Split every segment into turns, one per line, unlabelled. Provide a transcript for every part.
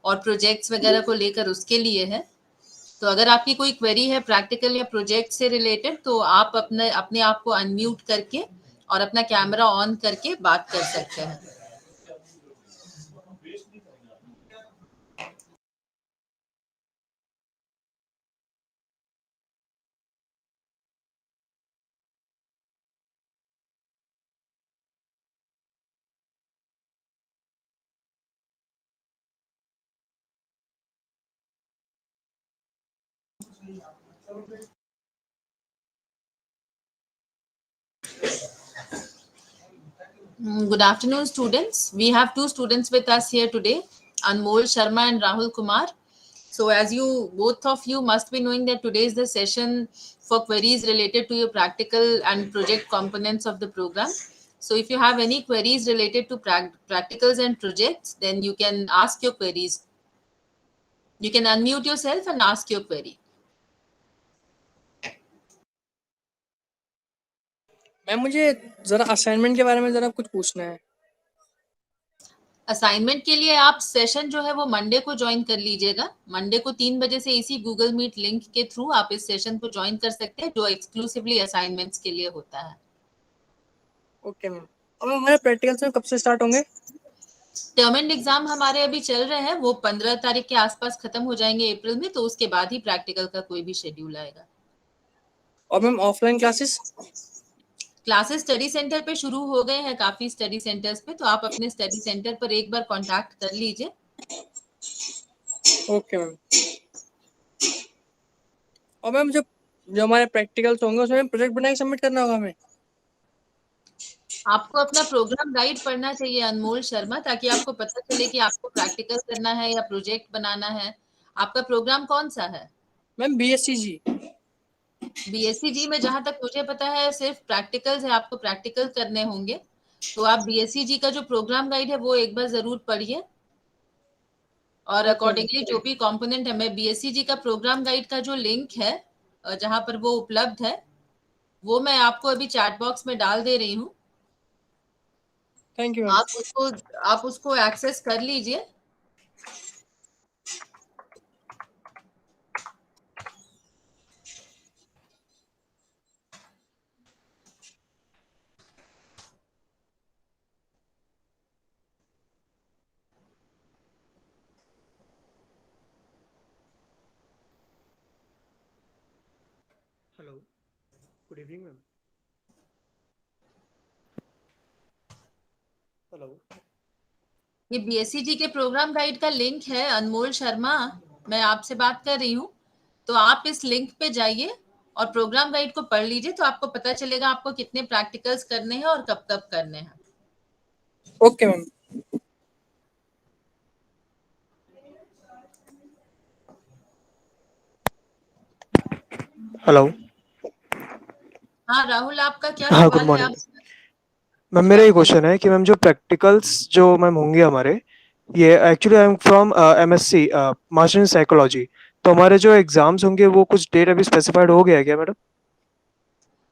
और प्रोजेक्ट्स वगैरह को लेकर उसके लिए है। तो अगर आपकी कोई क्वेरी है प्रैक्टिकल या प्रोजेक्ट से रिलेटेड, तो आप अपने अपने आप को अनम्यूट करके और अपना कैमरा ऑन करके बात कर सकते हैं। Good afternoon, students. We have two students with us here today, Anmol Sharma and Rahul Kumar. So, as you both of you must be knowing that today is the session for queries related to your practical and project components of the program. So, if you have any queries related to practicals and projects, then you can ask your queries. You can unmute yourself and ask your query.
Ma'am मुझे जरा assignment के बारे में जरा कुछ पूछना है।
Assignment के लिए आप सेशन जो है वो मंडे को ज्वाइन कर लीजिएगा। मंडे को 3 बजे से इसी गूगल मीट लिंक के थ्रू आप इस सेशन को ज्वाइन कर सकते हैं, जो एक्सक्लूसिवली असाइनमेंट्स के लिए होता है।
Okay ma'am. और हमारे प्रैक्टिकल्स में कब से स्टार्ट होंगे?
टर्म एंड एग्जाम हमारे अभी चल रहे हैं, वो 15 तारीख के आसपास खत्म हो जाएंगे अप्रैल में, तो उसके बाद ही प्रैक्टिकल का कोई भी शेड्यूल आएगा।
और ma'am offline classes?
Classes study centre पे शुरू हो गए हैं काफी स्टडी सेंटर्स पे, तो आप अपने स्टडी सेंटर पर एक बार कांटेक्ट कर लीजिए।
Okay ma'am. और मैम जो जो हमारे प्रैक्टिकल्स होंगे उसमें प्रोजेक्ट बना के सबमिट करना होगा हमें?
आपको अपना प्रोग्राम गाइड पढ़ना चाहिए अनमोल शर्मा, ताकि आपको पता चले कि आपको प्रैक्टिकल करना है या प्रोजेक्ट बनाना है। आपका प्रोग्राम कौन सा है?
मैम बीएससी जी।
बीएससी जी में जहां तक मुझे पता है सिर्फ प्रैक्टिकल्स है, आपको प्रैक्टिकल करने होंगे। तो आप बीएससी जी का जो प्रोग्राम गाइड है वो एक बार जरूर पढ़िए, और
ओके मैम।
अकॉर्डिंगली जो भी कंपोनेंट है, मैं बीएससी जी का प्रोग्राम गाइड का जो लिंक है जहां पर वो उपलब्ध है, वो मैं आपको अभी चैट बॉक्स में डाल दे रही हूँ।
Thank you ma'am.
आप उसको एक्सेस कर लीजिए।
Hello, good evening ma'am. Hello,
ये बीएससी जी के प्रोग्राम गाइड का लिंक है। अनमोल शर्मा, मैं आपसे बात कर रही हूँ। तो आप इस लिंक पे जाइए और प्रोग्राम गाइड को पढ़ लीजिए, तो आपको पता चलेगा आपको कितने प्रैक्टिकल्स करने हैं और कब कब करने हैं।
Okay ma'am.
हेलो।
हाँ राहुल, आपका क्या
हाँ, गुड
सवाल है?
मॉर्निंग
आप
मैम।
गुड
मेरा ये
आफ्टरनून।
क्वेश्चन है कि मैम जो प्रैक्टिकल्स जो मैम होंगे हमारे, ये actually I am from MSc master in psychology. तो हमारे जो एग्जाम्स होंगे वो कुछ डेट अभी स्पेसिफाइड हो गया है क्या मैडम?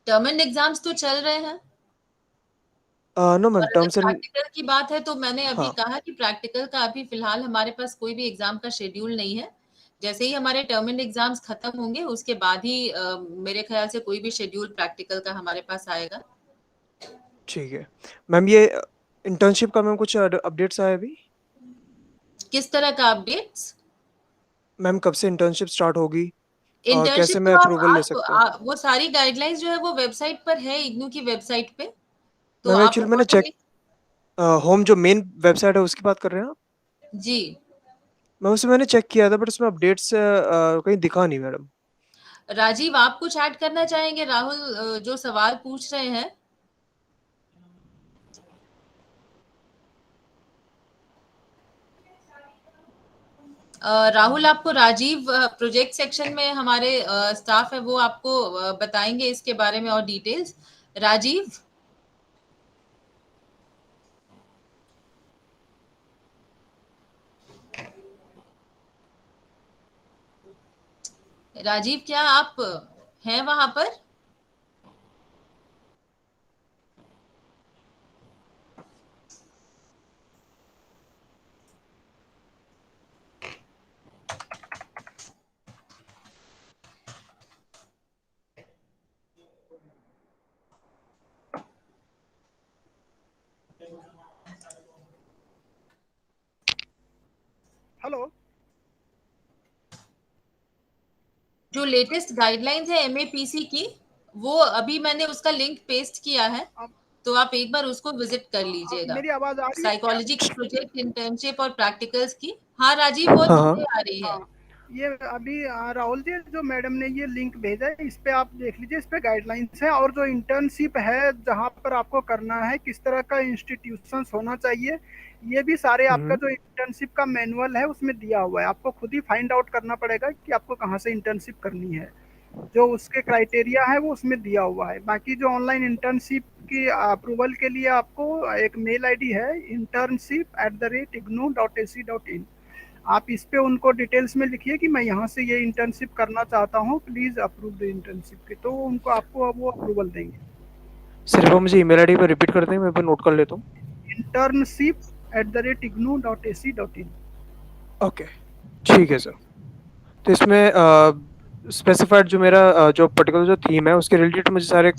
टर्म एंड एग्जाम्स तो चल रहे हैं,
नो
और
मैम,
अगर
टर्म्स एंड
प्रैक्टिकल की बात है तो मैंने अभी
हाँ।
कहा कि प्रैक्टिकल का अभी फिलहाल हमारे पास कोई भी एग्जाम का शेड्यूल नहीं है। जैसे ही हमारे टर्म एंड एग्जाम्स खत्म होंगे उसके बाद ही मेरे ख्याल से कोई भी शेड्यूल प्रैक्टिकल का हमारे पास आएगा।
ठीक है मैम। ये इंटर्नशिप का मैम कुछ अपडेट्स आए अभी?
किस तरह का अपडेट्स?
मैम कब से इंटर्नशिप स्टार्ट होगी और
इंटर्नशिप
कैसे मैं
तो
अप्रूवल ले सकता हूँ?
वो सारी गाइडलाइंस जो है वो वेबसाइट पर है, इग्नू की वेबसाइट पे। तो
मैम
आप
एक्चुअली मैंने चेक,
अकॉर्डिंगली।
होम जो मेन वेबसाइट है उसकी बात कर रहे हैं आप?
जी।
मैं उसे मैंने चेक किया था बट उसमें अपडेट्स कहीं दिखा नहीं मैडम।
राजीव, आप कुछ ऐड करना चाहेंगे? राहुल जो सवाल पूछ रहे हैं। राहुल, आपको राजीव प्रोजेक्ट सेक्शन में हमारे स्टाफ है वो आपको बताएंगे इसके बारे में और डिटेल्स। राजीव, राजीव क्या आप हैं वहां पर?
हेलो।
जो लेटेस्ट गाइडलाइंस है एमएपीसी की, वो अभी मैंने उसका लिंक पेस्ट किया है,
अब
तो आप एक बार उसको विजिट कर लीजिएगा।
मेरी आवाज आ रही है क्या?
साइकोलॉजी की प्रोजेक्ट, इंटर्नशिप और प्रैक्टिकल्स की। हाँ राजीव, बहुत
हाँ हाँ।
धीरे आ रही है।
हाँ, ये अभी राहुल जी जो मैडम ने ये लिंक भेजा है, इस पे आप देख लीजिए, इस पे गाइडलाइंस है, और जो इंटर्नशिप है जहाँ पर आपको करना है, किस तरह का इंस्टीट्यूशन होना चाहिए, ये भी सारे आपका
हम्म।
जो इंटर्नशिप का मैनुअल है उसमें दिया हुआ है। आपको खुद ही फाइंड आउट करना पड़ेगा कि आपको कहाँ से इंटर्नशिप करनी है। जो उसके क्राइटेरिया है वो उसमें दिया हुआ है। बाकी जो ऑनलाइन इंटर्नशिप की अप्रूवल के लिए आपको एक मेल आईडी है, internship@ignou.ac.in। आप इस पे उनको डिटेल्स में लिखिए कि मैं यहाँ से ये इंटर्नशिप करना चाहता हूँ, प्लीज अप्रूव द इंटर्नशिप की, तो उनको आपको वो अप्रूवल देंगे।
सर वो मुझे ईमेल आईडी पर रिपीट कर दें, मैं पर नोट कर लेता हूँ।
internship@ignou.ac.in।
ओके, ठीक है सर। तो इसमें स्पेसिफाइड जो मेरा जो पर्टिकुलर जो थीम है उसके रिलेटेड मुझे सारे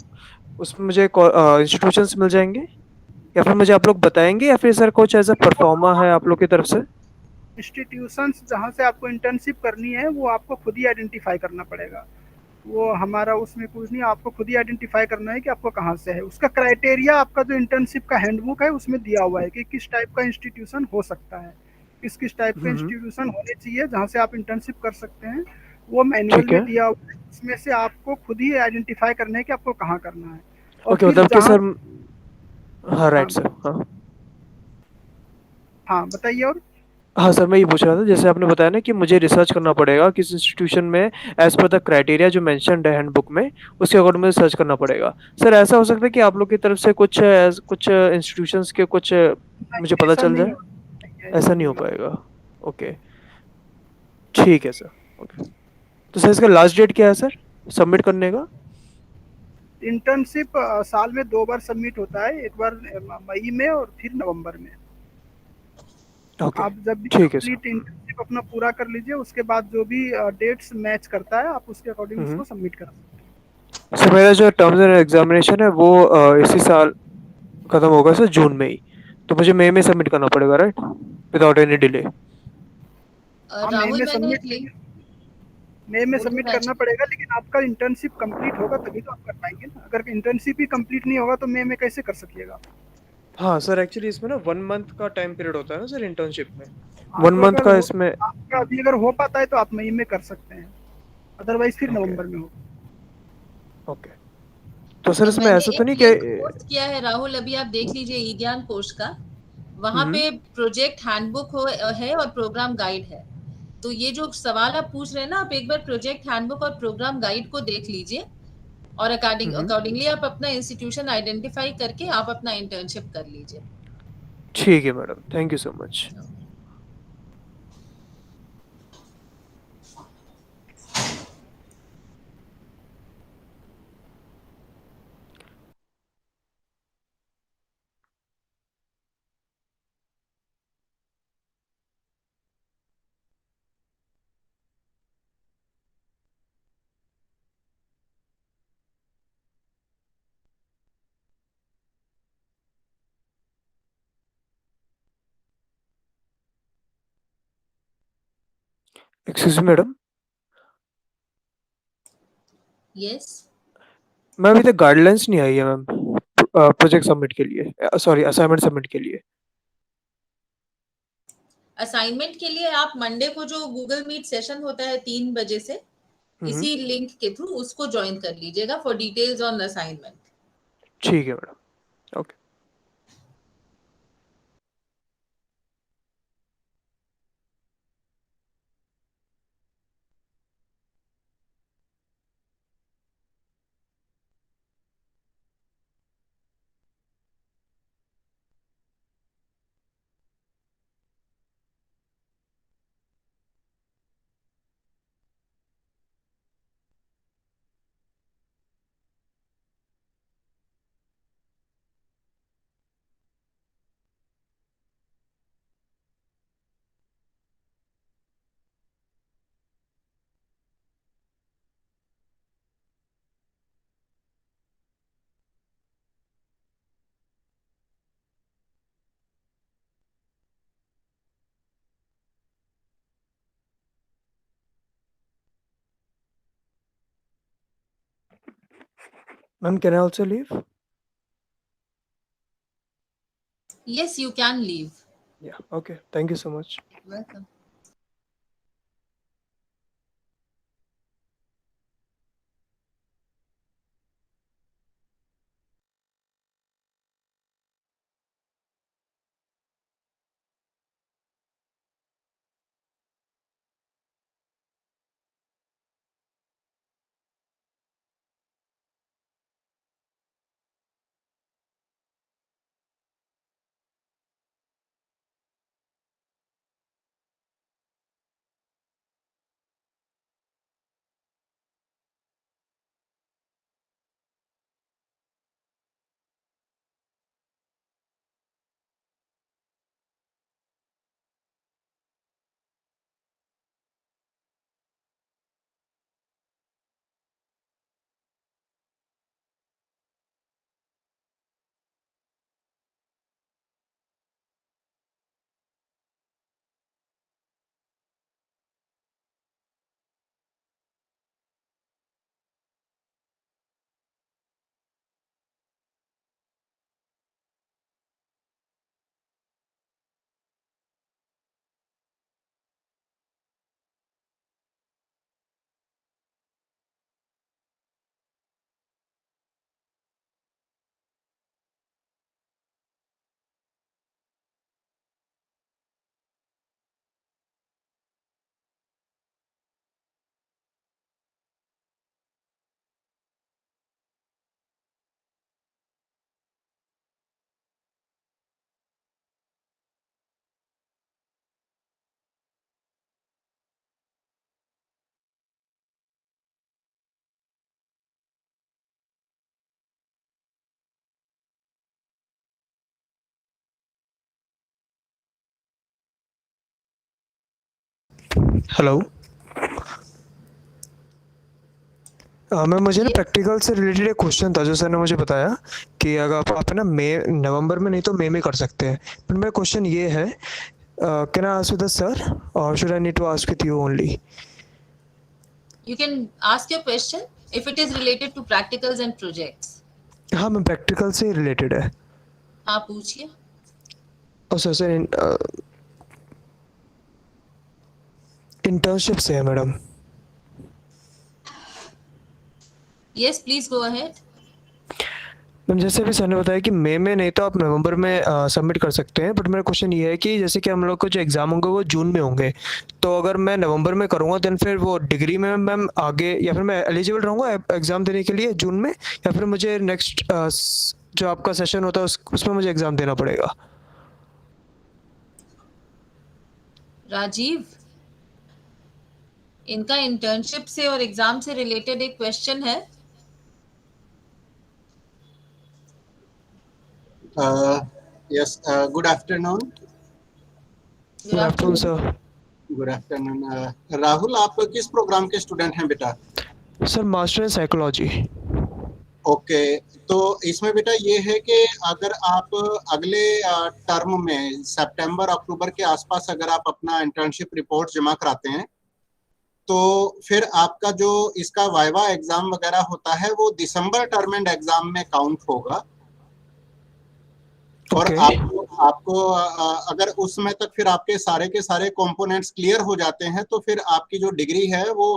उसमें मुझे इंस्टीट्यूशंस मिल जाएंगे, या फिर मुझे आप लोग बताएंगे, या फिर सर कुछ ऐसा परफॉर्मा है आप लोग की तरफ से?
इंस्टीट्यूशंस जहाँ से आपको इंटर्नशिप करनी है वो आपको खुद ही आइडेंटिफाई करना पड़ेगा। वो हमारा उसमें कुछ नहीं, आपको खुद ही आइडेंटिफाई करना है कि आपको कहाँ से है। उसका क्राइटेरिया आपका जो इंटर्नशिप का हैंडबुक है उसमें दिया हुआ है कि किस टाइप का इंस्टीट्यूशन हो सकता है, किस किस टाइप के
हम्म।
इंस्टीट्यूशन होने चाहिए जहाँ से आप इंटर्नशिप कर सकते हैं। वो मैनुअल
ठीक
में
है।
दिया हुआ है, उसमें से आपको खुद ही आइडेंटिफाई करना है कि आपको कहाँ करना है। और
ओके,
फिर
मतलब कि
जहाँ,
सर, हाँ
हाँ
राइट सर, हाँ।
हाँ बताइए। और
हाँ सर, मैं ये पूछ रहा था, जैसे आपने बताया ना कि मुझे रिसर्च करना पड़ेगा किस इंस्टीट्यूशन में, एज पर द क्राइटेरिया जो मेंशन्ड है हैंडबुक में, उसके अकॉर्डिंग मुझे सर्च करना पड़ेगा। सर ऐसा हो सकता है कि आप लोग की तरफ से कुछ कुछ इंस्टीट्यूशंस के कुछ मुझे पता
ऐसा
चल
नहीं
जाए?
होता,
ऐसा
ऐसा
नहीं हो
नहीं होता।
पाएगा? ओके, ठीक है सर। ओके, तो सर इसका लास्ट डेट क्या है सर, सबमिट करने का?
इंटर्नशिप साल में 2 बार सबमिट होता है, एक बार मई में और फिर नवंबर में।
ओके,
आप जब भी
ठीक है सर।
कंप्लीट इंटर्नशिप अपना पूरा कर लीजिए, उसके बाद जो भी डेट्स मैच करता है आप उसके अकॉर्डिंग
हम्म।
उसको सबमिट कर सकते हैं।
सर मेरा जो टर्म्स एंड एग्जामिनेशन है वो इसी साल खत्म होगा सर, जून में ही। तो मुझे मई में सबमिट करना पड़ेगा, राइट, विदाउट एनी डिले?
हाँ,
राहुल, मैंने एक लिंक,
मई में
बोलिए
सबमिट करना
राजीव।
पड़ेगा, लेकिन आपका इंटर्नशिप कंप्लीट होगा तभी तो आप कर पाएंगे ना। अगर इंटर्नशिप ही कंप्लीट नहीं होगा तो मई में कैसे कर सकिएगा।
हाँ सर, एक्चुअली इसमें ना 1 मंथ का टाइम पीरियड होता है ना सर इंटर्नशिप में।
हाँ,
वन
तो
मंथ
अगर
का
हो,
इसमें।
आपका अभी अगर हो पाता है तो आप मई में कर सकते हैं, अदरवाइज फिर
ओके।
नवंबर में हो।
ओके, तो सर इसमें
मैंने
ऐसा तो
एक
नहीं कि
लिंक पोस्ट किया है राहुल, अभी आप देख लीजिए, ई ज्ञान कोर्स का। वहां
हम्म।
पे प्रोजेक्ट हैंडबुक है और प्रोग्राम गाइड है। तो ये जो सवाल आप पूछ रहे हैं ना, आप एक बार प्रोजेक्ट हैंडबुक और प्रोग्राम गाइड को देख लीजिए, और
हम्म।
अकॉर्डिंगली आप अपना इंस्टीट्यूशन आइडेंटिफाई करके आप अपना इंटर्नशिप कर लीजिए।
ठीक है madam, thank you so much. Excuse me madam,
yes.
Ma'am अभी तक गाइडलाइंस नहीं आई है मैम, प्रोजेक्ट सबमिट के लिए, सॉरी असाइनमेंट सबमिट के लिए।
असाइनमेंट के लिए आप मंडे को जो गूगल मीट सेशन होता है 3 बजे से,
हम्म।
इसी लिंक के थ्रू उसको ज्वाइन कर लीजिएगा फॉर डिटेल्स ऑन असाइनमेंट।
ठीक है madam, okay. Ma'am, can I also leave?
Yes, you can leave.
Yeah. Okay. Thank you so much.
Welcome.
Hello. Ma'am, मुझे ना
Yes.
प्रैक्टिकल से रिलेटेड एक क्वेश्चन था जो सर ने मुझे बताया कि अगर आप है ना मई नवंबर में नहीं तो मई में कर सकते हैं। पर मेरा क्वेश्चन ये है, can I ask with sir और should I need to ask with you only?
You can ask your question if it is related to practicals and projects.
हाँ मैम, प्रैक्टिकल से रिलेटेड है।
हाँ, पूछिए.
और सर सर इंटर्नशिप से है madam.
Yes, please go ahead.
Ma'am, जैसे अभी सर ने बताया कि मई में नहीं तो आप नवंबर में सबमिट कर सकते हैं, बट मेरा क्वेश्चन ये है कि जैसे कि हम लोग को जो एग्ज़ाम होंगे वो जून में होंगे, तो अगर मैं नवंबर में करूँगा देन फिर वो डिग्री में मैम आगे, या फिर मैं एलिजिबल रहूँगा एग्ज़ाम देने के लिए जून में, या फिर मुझे नेक्स्ट जो आपका सेशन होता है उसमें मुझे एग्ज़ाम देना पड़ेगा?
राजीव, इनका इंटर्नशिप से और एग्जाम से रिलेटेड एक क्वेश्चन है.
Yes, good afternoon.
Good afternoon sir.
Good afternoon. Rahul, आप किस प्रोग्राम के स्टूडेंट हैं बेटा?
Sir master in psychology.
Okay, तो इसमें बेटा ये है कि अगर आप अगले टर्म में सितंबर अक्टूबर के आसपास अगर आप अपना इंटर्नशिप रिपोर्ट जमा कराते हैं तो फिर आपका जो इसका वाइवा एग्जाम वगैरह होता है वो दिसंबर टर्म एंड एग्जाम में काउंट होगा। और आपको अगर उस समय तक फिर आपके सारे के सारे कंपोनेंट्स क्लियर हो जाते हैं तो फिर आपकी जो डिग्री है वो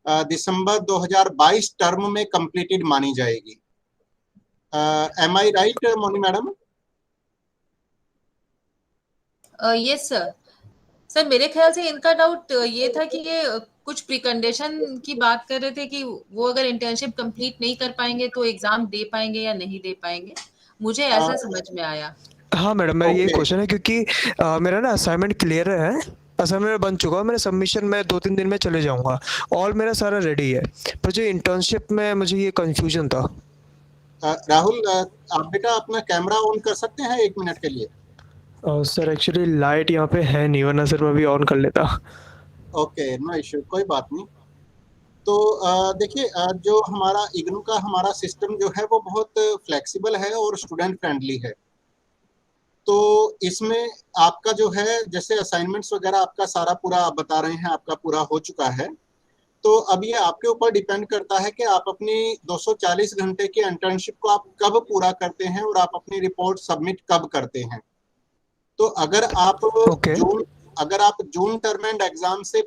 दिसंबर 2022 टर्म में कंप्लीटेड मानी जाएगी। Am I right Moni madam?
Yes sir. Sir, मेरे ख्याल से इनका डाउट ये था कि ये कुछ प्रीकंडीशन की बात कर रहे थे कि वो अगर इंटर्नशिप कंप्लीट नहीं कर पाएंगे तो एग्जाम दे पाएंगे या नहीं दे पाएंगे. मुझे ऐसा समझ में आया.
हाँ मैडम, मेरा ये
Okay.
क्वेश्चन है क्योंकि मेरा ना असाइनमेंट क्लियर है, असाइनमेंट बन चुका है, मेरा सबमिशन मैं 2-3 दिन में चले जाऊंगा, ऑल मेरा सारा रेडी है, पर जो इंटर्नशिप में मुझे ये कंफ्यूजन था।
राहुल, आप बेटा अपना कैमरा ऑन कर सकते हैं 1 मिनट के लिए?
सर एक्चुअली लाइट यहाँ पे है नहीं, वरना सर मैं भी ऑन कर लेता।
ओके, नो इश्यू, कोई बात नहीं। तो देखिए, जो हमारा इग्नू का हमारा सिस्टम जो है वो बहुत फ्लेक्सिबल है और स्टूडेंट फ्रेंडली है। तो इसमें आपका जो है जैसे असाइनमेंट्स वगैरह आपका सारा पूरा आप बता रहे हैं आपका पूरा हो चुका है, तो अब ये आपके ऊपर डिपेंड करता है कि आप अपनी 240 घंटे की इंटर्नशिप को आप कब पूरा करते हैं और आप अपनी रिपोर्ट सबमिट कब करते हैं। तो अगर आप
okay
June term and exam से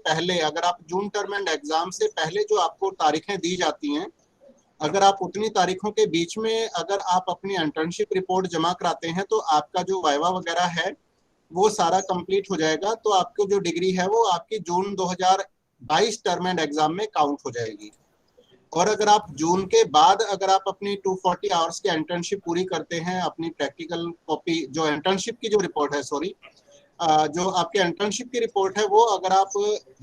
पहले जो आपको तारीखें दी जाती हैं, अगर आप उतनी तारीखों के बीच में अगर आप अपनी इंटर्नशिप रिपोर्ट जमा कराते हैं तो आपका जो वाइवा वगैरह है वो सारा कंप्लीट हो जाएगा। तो आपको जो डिग्री है वो आपकी जून 2022 टर्म एंड एग्जाम में काउंट हो जाएगी। और अगर आप जून के बाद अगर आप अपनी 240 आवर्स की इंटर्नशिप पूरी करते हैं, अपनी प्रैक्टिकल कॉपी जो इंटर्नशिप की जो रिपोर्ट है जो आपके इंटर्नशिप की रिपोर्ट है वो अगर आप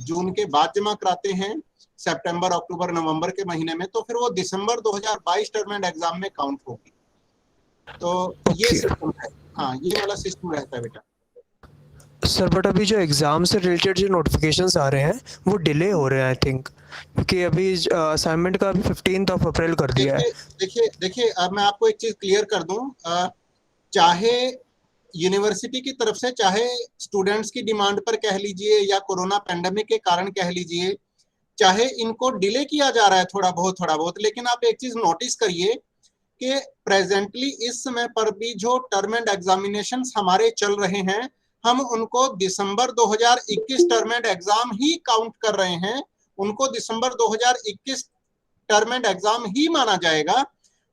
जून के बाद जमा कराते हैं सितंबर, अक्टूबर, नवंबर के महीने में, तो फिर वो दिसंबर 2022 टर्म एंड एग्जाम में काउंट होगी। तो ये सिस्टम है। हाँ, ये वाला सिस्टम रहता है बेटा।
सर बट अभी जो एग्जाम से रिलेटेड जो नोटिफिकेशंस आ रहे हैं वो डिले हो रहे हैं आई थिंक, क्योंकि अभी असाइनमेंट का अभी 15 अप्रैल कर दिया है।
देखिए अब मैं आपको एक चीज क्लियर कर दूं, चाहे यूनिवर्सिटी की तरफ से, चाहे स्टूडेंट्स की डिमांड पर कह लीजिए या कोरोना पैंडेमिक के कारण कह लीजिए, चाहे इनको डिले किया जा रहा है थोड़ा बहुत, लेकिन आप एक चीज नोटिस करिए कि प्रेजेंटली इस समय पर भी जो टर्म एंड एग्जामिनेशंस हमारे चल रहे हैं, हम उनको दिसंबर 2021 term and exam he count कर रहे हैं, उनको दिसंबर 2021 टर्म एंड एग्जाम ही माना जाएगा।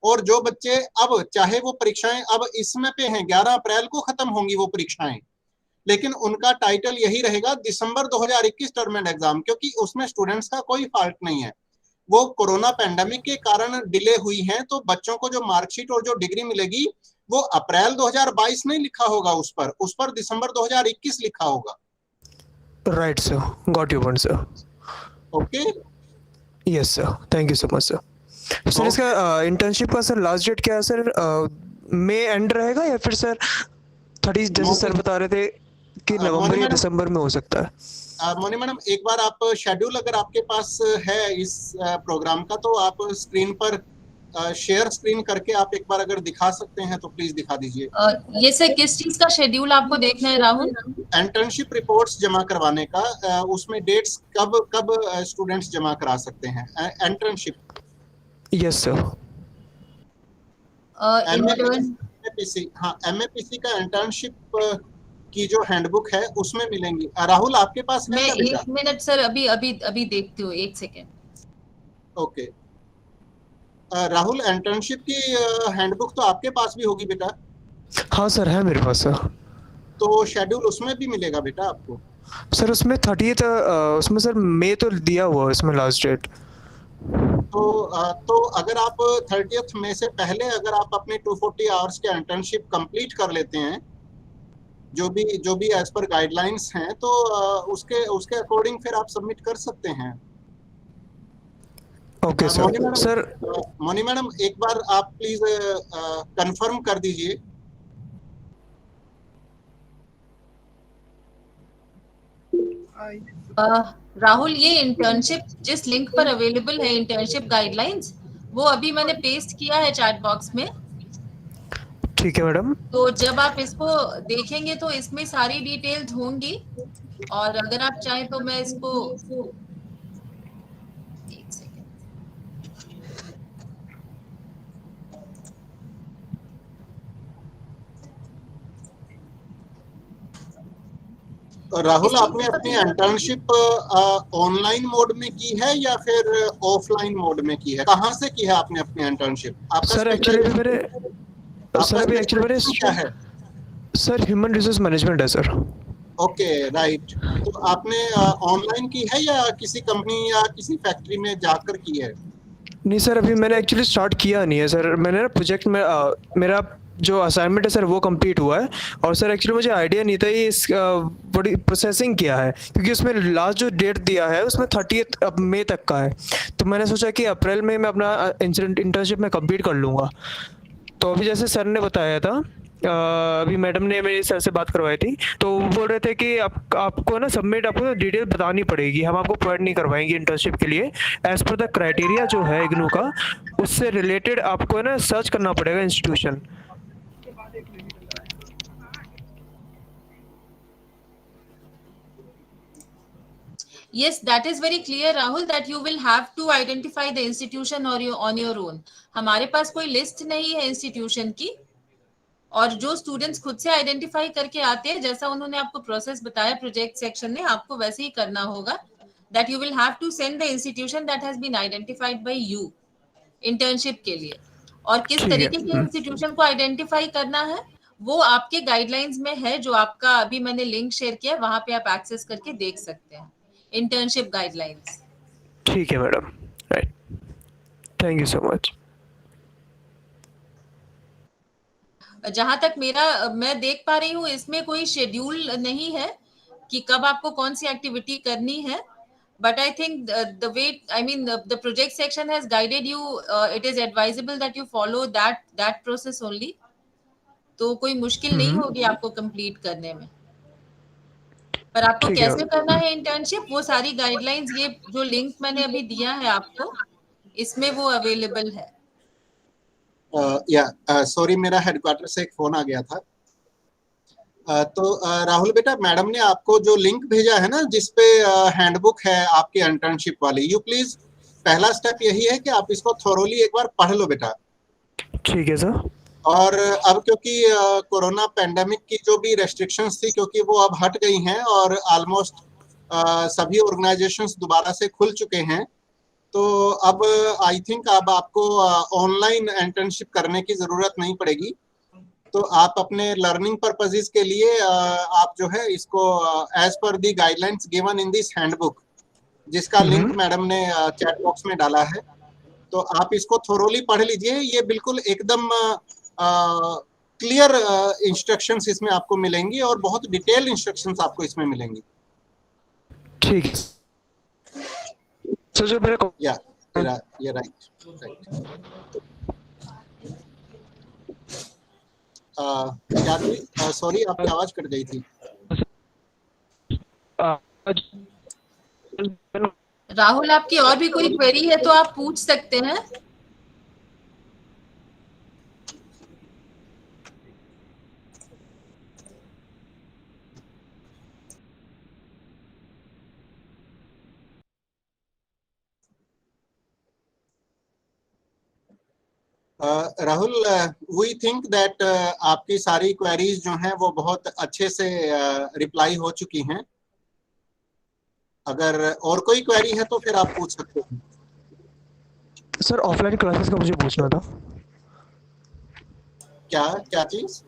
और जो बच्चे अब चाहे वो परीक्षाएं अब इसमें पे हैं, 11 अप्रैल को खत्म होंगी वो परीक्षाएं, लेकिन उनका टाइटल यही रहेगा दिसंबर 2021 टर्म एंड एग्जाम, क्योंकि उसमें स्टूडेंट्स का कोई फॉल्ट नहीं है। वो कोरोना पैंडेमिक के कारण डिले हुई हैं, तो बच्चों को जो मार्कशीट और जो डिग्री मिलेगी वो अप्रैल 2022 नहीं लिखा होगा, उस पर दिसंबर 2021 लिखा होगा।
Right sir, got your point sir.
Okay,
yes sir, thank you so much sir. Sir इसका इंटर्नशिप का सर लास्ट डेट क्या है सर? मई एंड रहेगा या फिर सर 30 जैसे सर बता रहे थे कि नवंबर या दिसंबर में हो सकता है?
मोनी मैडम, एक बार आप शेड्यूल अगर आपके पास है इस प्रोग्राम का तो आप स्क्रीन पर शेयर स्क्रीन करके आप एक बार अगर दिखा सकते हैं तो प्लीज दिखा दीजिए।
ये सर किस चीज का शेड्यूल आपको देखना है राहुल?
इंटर्नशिप रिपोर्ट्स जमा करवाने का, उसमें डेट्स कब स्टूडेंट्स जमा करा सकते हैं इंटर्नशिप।
Yes sir.
एमएपीसी, हाँ एमएपीसी का इंटर्नशिप की जो हैंडबुक है उसमें मिलेंगी। राहुल आपके पास है?
मैं 1 मिनट सर अभी देखती हूँ, 1 सेकेंड।
ओके राहुल, इंटर्नशिप की हैंडबुक तो आपके पास भी होगी बेटा?
हाँ सर, है मेरे पास सर।
तो शेड्यूल उसमें भी मिलेगा बेटा आपको?
सर उसमें 30th उसमें सर मई तो दिया हुआ है उसमें लास्ट डेट।
तो अगर आप 30th मई से पहले अगर आप अपने 240 आवर्स के इंटर्नशिप कंप्लीट कर लेते हैं, जो भी एज पर गाइडलाइंस हैं, तो उसके अकॉर्डिंग फिर आप सबमिट कर सकते हैं।
Okay sir. Sir
Moni madam, एक बार आप प्लीज कंफर्म कर दीजिए।
राहुल, ये इंटर्नशिप जिस लिंक पर अवेलेबल है, इंटर्नशिप गाइडलाइंस, वो अभी मैंने पेस्ट किया है चैट बॉक्स में।
ठीक है मैडम।
तो जब आप इसको देखेंगे तो इसमें सारी डिटेल्स होंगी, और अगर आप चाहें तो मैं इसको एक सेकेंड।
राहुल, आपने अपनी इंटर्नशिप ऑनलाइन मोड में की है या फिर ऑफलाइन मोड में की है? कहाँ से की है आपने अपनी इंटर्नशिप?
सर एक्चुअली मेरे
क्या है?
सर ह्यूमन रिसोर्स मैनेजमेंट है सर।
Okay right. तो आपने ऑनलाइन की है या किसी कंपनी या किसी फैक्ट्री में जाकर की है?
नहीं सर, अभी मैंने एक्चुअली स्टार्ट किया नहीं है सर। मैंने ना प्रोजेक्ट में मेरा जो असाइनमेंट है सर वो कंप्लीट हुआ है, और सर एक्चुअली मुझे आइडिया नहीं था ये इस बड़ी प्रोसेसिंग किया है, क्योंकि उसमें लास्ट जो डेट दिया है उसमें 30th मई तक का है। तो मैंने सोचा कि अप्रैल में मैं अपना इंटर्नशिप में कंप्लीट कर लूँगा। तो अभी जैसे सर ने बताया था, अभी मैडम ने मेरे सर से बात करवाई थी, तो वो बोल रहे थे कि आपको ना सबमिट आपको डिटेल बतानी पड़ेगी, हम आपको प्रोवाइड नहीं करवाएंगे इंटर्नशिप के लिए। एज पर द क्राइटेरिया जो है इग्नू का, उससे रिलेटेड आपको ना सर्च करना पड़ेगा institution.
Yes, that is very clear, Rahul, that you will have to identify the institution or on your own. हमारे पास कोई लिस्ट नहीं है इंस्टीट्यूशन की, और जो स्टूडेंट्स खुद से आइडेंटिफाई करके आते हैं, जैसा उन्होंने आपको प्रोसेस बताया प्रोजेक्ट सेक्शन में, आपको वैसे ही करना होगा. That you will have to send the institution that has been identified by you internship के लिए. और किस
ठीक है.
तरीके के इंस्टीट्यूशन को आइडेंटिफाई करना है वो आपके गाइडलाइंस में है, जो आपका अभी मैंने लिंक शेयर किया है, वहां पे आप एक्सेस करके देख सकते हैं. Internship guidelines.
ठीक है madam. Right. Thank you so much.
जहां तक मैं देख पा रही हूँ, इसमें कोई शेड्यूल नहीं है कि कब आपको कौन सी एक्टिविटी करनी है. But I think the way, I mean, the project section has guided you. It is advisable that you follow that process only. तो कोई मुश्किल नहीं होगी आपको कंप्लीट करने में. पर आपको
ठीक है.
कैसे करना है इंटर्नशिप, वो सारी गाइडलाइंस, ये जो लिंक मैंने अभी दिया है आपको, इसमें वो अवेलेबल है.
सॉरी, मेरा हेडक्वार्टर से एक फोन आ गया था. तो राहुल बेटा, मैडम ने आपको जो लिंक भेजा है ना, जिसपे हैंडबुक है आपकी इंटर्नशिप वाली, यू प्लीज, पहला स्टेप यही है कि आप इसको थोरोली एक बार पढ़ लो बेटा.
ठीक है सर.
और अब क्योंकि कोरोना पेंडेमिक की जो भी रेस्ट्रिक्शंस थी, क्योंकि वो अब हट गई हैं और ऑलमोस्ट सभी ऑर्गेनाइजेशंस दोबारा से खुल चुके हैं, तो अब आई थिंक अब आपको ऑनलाइन इंटर्नशिप करने की जरूरत नहीं पड़ेगी. तो आप अपने लर्निंग पर्पसेस के लिए आप जो है इसको as per the guidelines given in this handbook, जिसका लिंक मैडम ने चैट बॉक्स में डाला है, तो आप इसको थोरोली पढ़ लीजिए. ये बिल्कुल एकदम क्लियर इंस्ट्रक्शंस इसमें आपको मिलेंगी और बहुत डिटेल इंस्ट्रक्शंस आपको इसमें मिलेंगी.
ठीक है सर. जो मेरे
ये राइट. क्या थी, सॉरी आपकी आवाज कट गई थी.
राहुल, आपकी और भी कोई क्वेरी है तो आप पूछ सकते हैं.
राहुल, वी थिंक दैट आपकी सारी क्वेरीज जो हैं वो बहुत अच्छे से रिप्लाई हो चुकी हैं. अगर और कोई क्वेरी है तो फिर आप पूछ सकते हैं.
सर ऑफलाइन क्लासेस का मुझे पूछना था.
क्या चीज?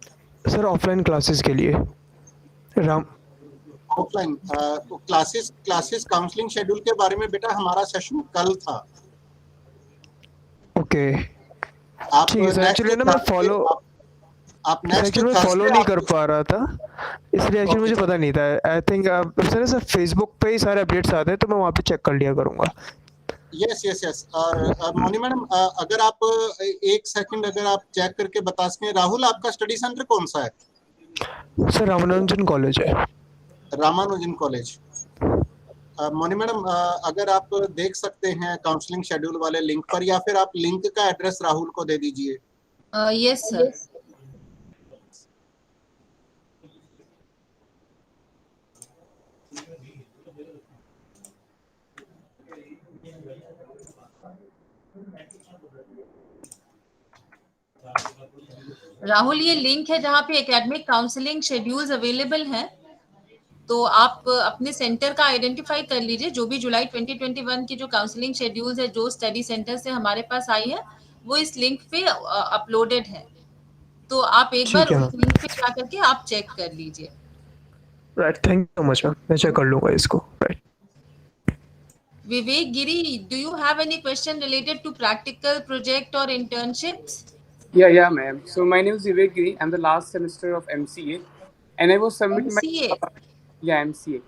सर ऑफलाइन क्लासेस के लिए
ऑफलाइन क्लासेस काउंसलिंग शेड्यूल के बारे में बेटा हमारा सेशन कल था.
ओके.
आप
एक्चुअली ना मैं फॉलो नहीं कर पा रहा था, इसलिए एक्चुअली मुझे पता नहीं था. आई थिंक सर फेसबुक पे ही सारे अपडेट्स आते हैं, तो मैं वहाँ पे चेक कर लिया करूँगा.
यस. और मोनी मैडम, अगर आप एक सेकंड अगर आप चेक करके बता सकें, राहुल आपका स्टडी सेंटर कौन सा है?
सर रामानुजन कॉलेज है.
रामानुजन कॉलेज. मोनी मैडम, अगर आप देख सकते हैं काउंसलिंग शेड्यूल वाले लिंक पर, या फिर आप लिंक का एड्रेस राहुल को दे दीजिए.
Yes sir. राहुल, ये लिंक है जहाँ पे एकेडमिक काउंसलिंग शेड्यूल्स अवेलेबल हैं. तो आप अपने सेंटर का आइडेंटिफाई कर लीजिए. जो भी जुलाई 2021 की जो काउंसलिंग शेड्यूल्स है, जो स्टडी सेंटर से हमारे पास आई है, वो इस लिंक पे अपलोडेड है. तो आप एक बार उस लिंक पे जा करके आप चेक कर लीजिए.
Right. Thank you so much ma'am. मैं चेक कर लूंगा इसको. Right.
Vivek Giri, do you have any question related to practical project or internships?
Yeah, ma'am. So my name is Vivek Giri. I'm the last semester of MCA, and I was submitting
MCA?
MCA.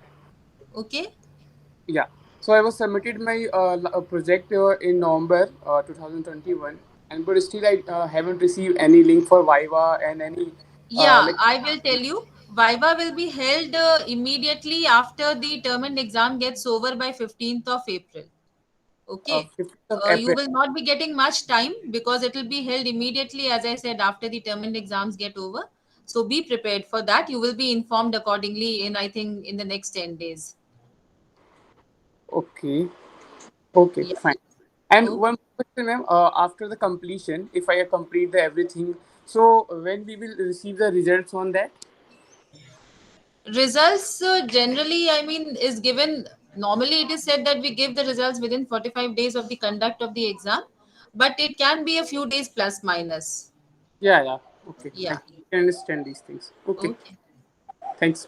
Okay.
Yeah. So I was submitted my project in November 2021, and but still I haven't received any link for Viva and any.
I will tell you. Viva will be held immediately after the term and exam gets over by 15th of April. Okay.
15th of April.
You will not be getting much time because it will be held immediately, as I said, after the term and exams get over. So be prepared for that. You will be informed accordingly in, I think, in the next 10 days.
Okay. Okay,
Yeah.
fine. And
Okay.
one more question, ma'am. After the completion, if I complete the everything, so when we will receive the results on that?
Results generally, I mean, is given. Normally, it is said that we give the results within 45 days of the conduct of the exam, but it can be a few days plus minus.
Yeah, yeah. Okay, I
Yeah.
can understand these things. Okay,
Okay.
thanks.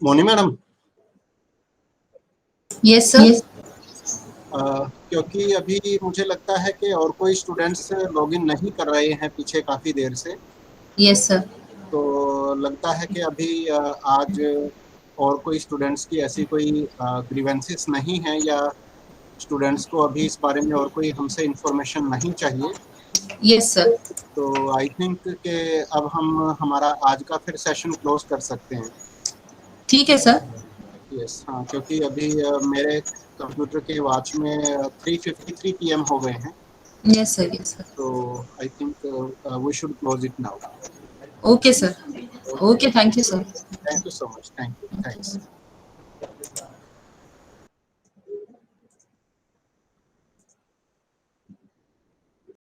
Moni madam,
Yes, sir.
क्योंकि अभी मुझे लगता है कि और कोई students login नहीं कर रहे हैं पीछे काफ़ी देर से,
Yes, sir.
तो लगता है कि अभी आज और कोई स्टूडेंट्स की ऐसी कोई ग्रीवेंसेस नहीं है या स्टूडेंट्स को अभी इस बारे में और कोई हमसे इंफॉर्मेशन नहीं चाहिए।
Yes, sir.
तो आई थिंक कि अब हम हमारा आज का फिर सेशन क्लोज कर सकते हैं।
ठीक है सर।
यस, हाँ, क्योंकि अभी मेरे कंप्यूटर के वॉच में 3:53 PM हो गए हैं,
Yes, sir. Yes, sir.
तो I think we should close it now.
Okay, sir. Okay, thank you, sir.
Thank you so much, thank you, thanks.